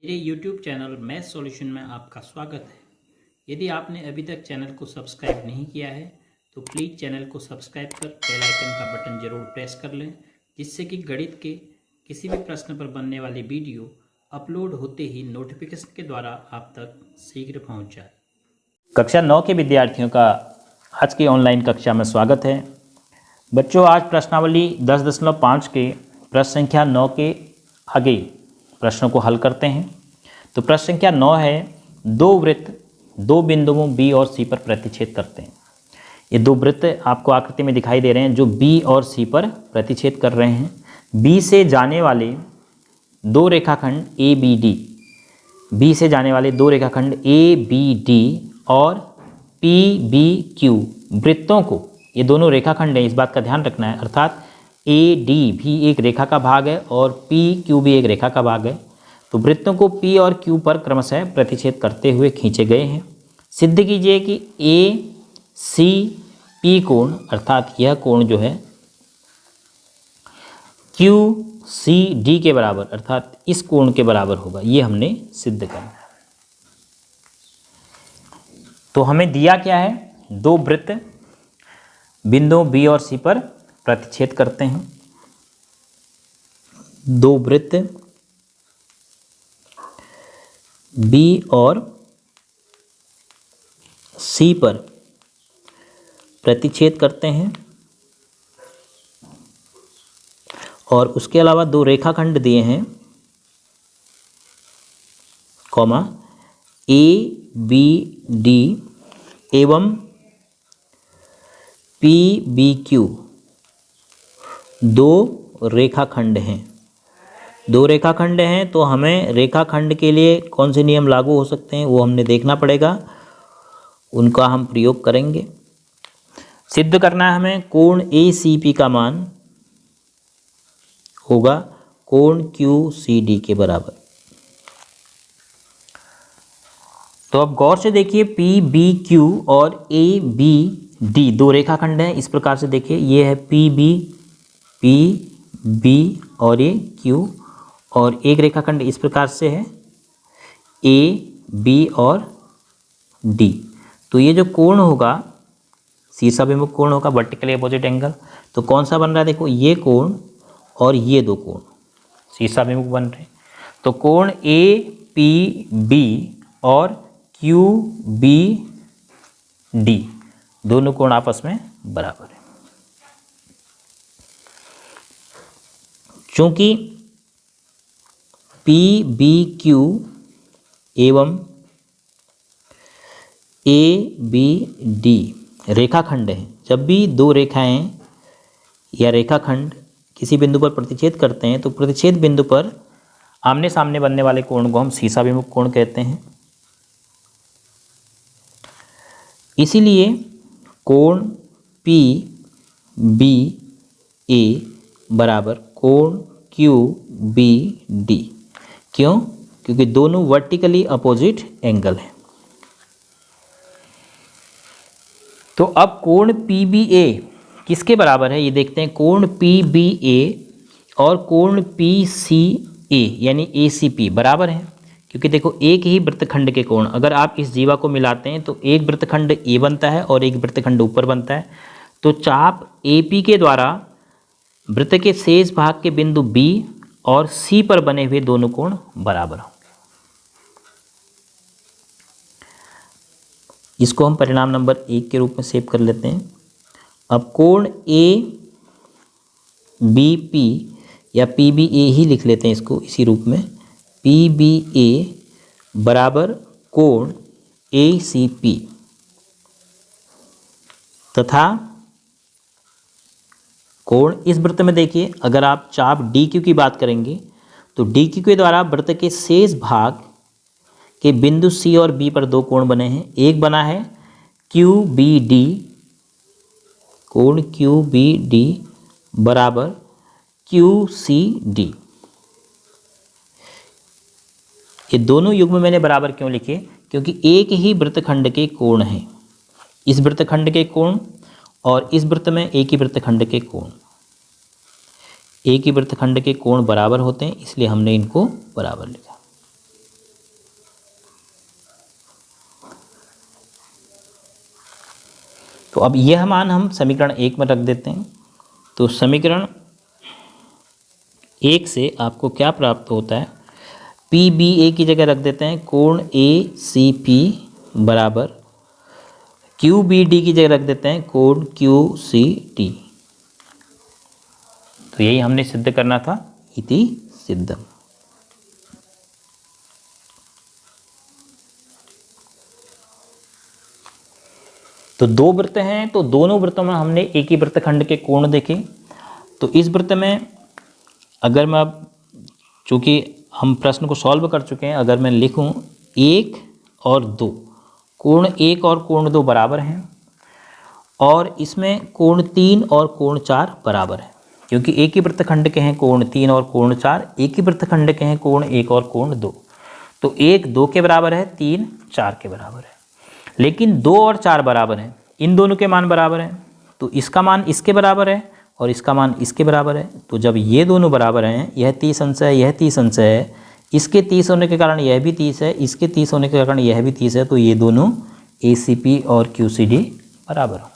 मेरे YouTube channel math solution में आपका स्वागत है। यदि आपने अभी तक चैनल को सब्सक्राइब नहीं किया है तो प्लीज़ चैनल को सब्सक्राइब कर बेल आइकन का बटन ज़रूर प्रेस कर लें, जिससे कि गणित के किसी भी प्रश्न पर बनने वाली वीडियो अपलोड होते ही नोटिफिकेशन के द्वारा आप तक शीघ्र पहुंच जाए। कक्षा 9 के विद्यार्थियों का आज की ऑनलाइन कक्षा में स्वागत है। बच्चों, आज प्रश्नावली 10.5 के प्रश्न संख्या 9 के आगे प्रश्नों को हल करते हैं। तो प्रश्न संख्या 9 है, दो वृत्त दो बिंदुओं बी और सी पर प्रतिच्छेद करते हैं। ये दो वृत्त आपको आकृति में दिखाई दे रहे हैं जो बी और सी पर प्रतिच्छेद कर रहे हैं। बी से जाने वाले दो रेखाखंड ए बी डी, बी से जाने वाले दो रेखाखंड ए बी डी और पी बी क्यू वृत्तों को, ये दोनों रेखाखंड हैं, इस बात का ध्यान रखना है, अर्थात ए डी भी एक रेखा का भाग है और पी क्यू भी एक रेखा का भाग है। तो वृत्तों को पी और क्यू पर क्रमशः प्रतिच्छेद करते हुए खींचे गए हैं। सिद्ध कीजिए कि ए सी पी कोण, अर्थात यह कोण जो है क्यू सी डी के बराबर, अर्थात इस कोण के बराबर होगा। ये हमने सिद्ध करना है। तो हमें दिया क्या है, दो वृत्त बिंदु बी और सी पर प्रतिच्छेद करते हैं। दो वृत्त बी और सी पर प्रतिच्छेद करते हैं और उसके अलावा दो रेखाखंड दिए हैं, कॉमा ए बी डी एवं पी बी क्यू दो रेखाखंड हैं। दो रेखाखंड हैं तो हमें रेखाखंड के लिए कौन से नियम लागू हो सकते हैं वो हमने देखना पड़ेगा, उनका हम प्रयोग करेंगे। सिद्ध करना है हमें कोण ए सी पी का मान होगा कोण क्यू सी डी के बराबर। तो अब गौर से देखिए, पी बी क्यू और ए बी डी दो रेखाखंड हैं। इस प्रकार से देखिए, ये है पी बी और ये क्यू, और एक रेखाखंड इस प्रकार से है ए बी और डी। तो ये जो कोण होगा शीर्षाभिमुख कोण होगा, वर्टिकली अपोजिट एंगल। तो कौन सा बन रहा है, देखो ये कोण और ये दो कोण शीर्षाभिमुख बन रहे हैं। तो कोण ए पी बी और क्यू बी डी दोनों कोण आपस में बराबर है। चूंकि पी बी क्यू एवं ए बी डी रेखाखंड हैं, जब भी दो रेखाएं या रेखाखंड किसी बिंदु पर प्रतिच्छेद करते हैं तो प्रतिच्छेद बिंदु पर आमने सामने बनने वाले कोण को हम शीर्षाभिमुख कोण कहते हैं। इसीलिए कोण पी बी ए बराबर कोण क्यू बी डी। क्यों? क्योंकि दोनों वर्टिकली अपोजिट एंगल हैं। तो अब कोण पी बी ए किसके बराबर है ये देखते हैं। कोण पी बी ए और कोण पी सी ए यानी ए सी पी बराबर है, क्योंकि देखो एक ही वृत्तखंड के कोण, अगर आप इस जीवा को मिलाते हैं तो एक वृत्तखंड ए बनता है और एक वृत्तखंड ऊपर बनता है। तो चाप ए पी के द्वारा वृत्त के शेष भाग के बिंदु बी और सी पर बने हुए दोनों कोण बराबर होंगे। इसको हम परिणाम नंबर 1 के रूप में सेव कर लेते हैं। अब कोण ए बी पी या पी बी ए ही लिख लेते हैं इसको इसी रूप में, पी बी ए बराबर कोण ए सी पी तथा कोण इस वृत्त में देखिए, अगर आप चाप डी क्यू की बात करेंगे तो डी क्यू के द्वारा वृत्त के शेष भाग के बिंदु सी और बी पर दो कोण बने हैं। एक बना है क्यू बी डी, कोण क्यू बी डी बराबर क्यू सी डी। ये दोनों युग्म मैंने बराबर क्यों लिखे, क्योंकि एक ही वृत्तखंड के कोण हैं। इस वृत्तखंड के कोण और इस वृत्त में एक ही वृत्तखंड के कोण, एक ही वृत्तखंड के कोण बराबर होते हैं, इसलिए हमने इनको बराबर लिखा। तो अब यह मान हम समीकरण 1 में रख देते हैं। तो समीकरण 1 से आपको क्या प्राप्त होता है, पी बी ए की जगह रख देते हैं, कोण ए सी पी बराबर क्यू बी डी की जगह रख देते हैं, कोण क्यू सी टी। तो यही हमने सिद्ध करना था, इति सिद्धम। तो दो वृत्त हैं, तो दोनों वृत्तों में हमने एक ही वृत्तखंड के कोण देखे। तो इस वृत्त में अगर मैं अब, चूँकि हम प्रश्न को सॉल्व कर चुके हैं, अगर मैं लिखूं 1 और 2, कोण 1 और कोण 2 बराबर हैं, और इसमें कोण 3 और कोण 4 बराबर है, क्योंकि एक ही वृत्तखंड के हैं कोण 3 और कोण 4, एक ही वृत्तखंड के हैं कोण 1 और कोण 2। तो 1 2 के बराबर है, 3 4 के बराबर है। लेकिन 2 और 4 बराबर हैं, इन दोनों के मान बराबर हैं, तो इसका मान इसके बराबर है और इसका मान इसके बराबर है। तो जब ये दोनों बराबर हैं, यह 30 अंश है, यह 30 अंश है, इसके 30 होने के कारण यह भी 30 है, इसके 30 होने के कारण यह भी 30 है, तो ये दोनों ACP और QCD बराबर हों।